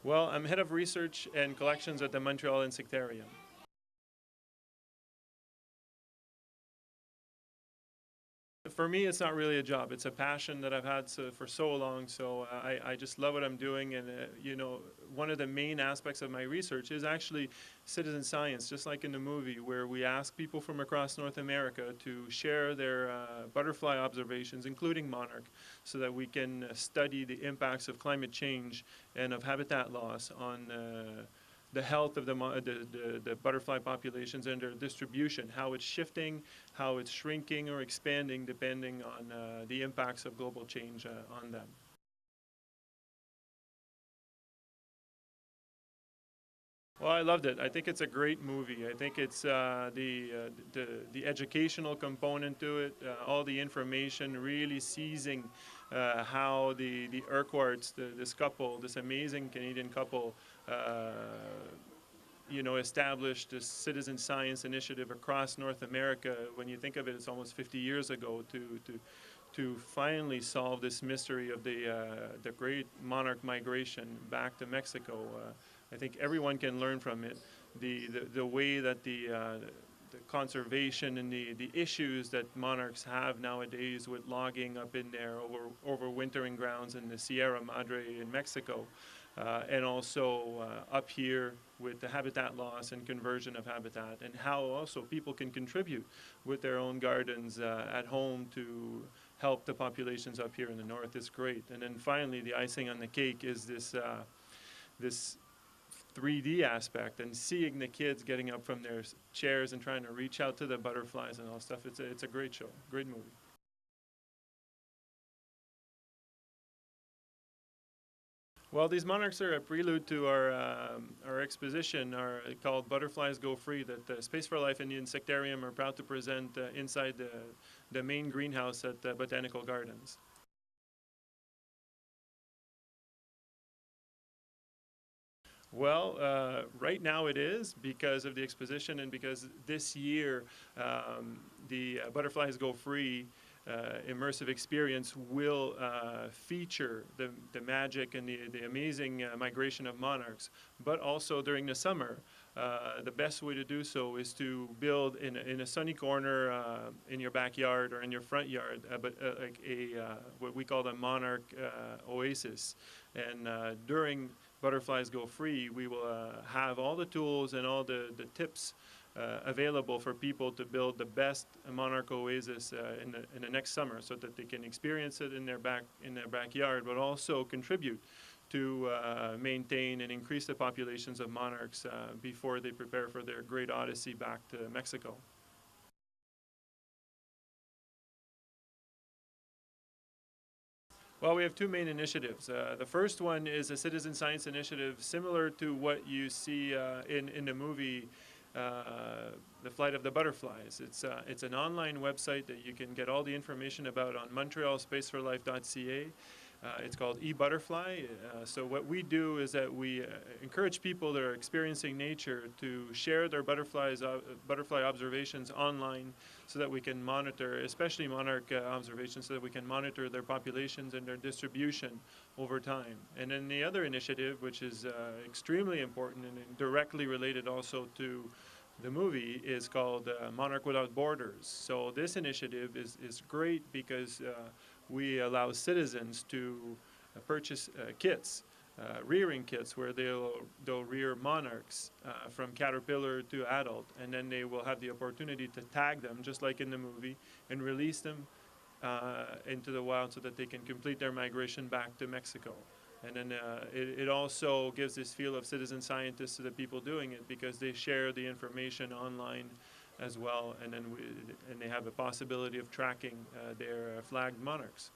Well, I'm head of research and collections at the Montreal Insectarium. For me, it's not really a job. It's a passion that I've had for so long. So I just love what I'm doing. And, one of the main aspects of my research is actually citizen science, just like in the movie, where we ask people from across North America to share their butterfly observations, including monarch, so that we can study the impacts of climate change and of habitat loss on the health of the butterfly populations and their distribution, how it's shifting, how it's shrinking or expanding depending on the impacts of global change on them. Well, I loved it. I think it's a great movie. I think it's the educational component to it, all the information, really seizing how the Urquharts, this couple, this amazing Canadian couple, established this citizen science initiative across North America. When you think of it, it's almost 50 years ago to finally solve this mystery of the great monarch migration back to Mexico. I think everyone can learn from it. The way that the conservation and the issues that monarchs have nowadays with logging up in their overwintering grounds in the Sierra Madre in Mexico, and also up here with the habitat loss and conversion of habitat, and how also people can contribute with their own gardens at home to help the populations up here in the north is great. And then finally, the icing on the cake is this 3D aspect, and seeing the kids getting up from their chairs and trying to reach out to the butterflies and all stuff. It's a great show, great movie. Well, these monarchs are a prelude to our exposition, called Butterflies Go Free, that Space for Life and the Insectarium are proud to present inside the main greenhouse at the Botanical Gardens. Well, right now it is because of the exposition and because this year the Butterflies Go Free immersive experience will feature the magic and the amazing migration of monarchs, but also during the summer. The best way to do so is to build in a sunny corner in your backyard or in your front yard, like what we call the monarch oasis. And during Butterflies Go Free, we will have all the tools and all the tips available for people to build the best monarch oasis in the next summer, so that they can experience it in their backyard, but also contribute to maintain and increase the populations of monarchs before they prepare for their great odyssey back to Mexico. Well, we have two main initiatives. The first one is a citizen science initiative similar to what you see in the movie The Flight of the Butterflies. It's an online website that you can get all the information about on montrealspaceforlife.ca. It's called eButterfly. So what we do is that we encourage people that are experiencing nature to share their butterfly observations online, so that we can monitor, especially monarch observations, so that we can monitor their populations and their distribution over time. And then the other initiative, which is extremely important and directly related also to the movie, is called Monarch Without Borders. So this initiative is great because we allow citizens to purchase kits, rearing kits, where they'll rear monarchs from caterpillar to adult, and then they will have the opportunity to tag them, just like in the movie, and release them into the wild so that they can complete their migration back to Mexico. And then it also gives this feel of citizen scientists to the people doing it, because they share the information online as well, and then they have a possibility of tracking their flagged monarchs.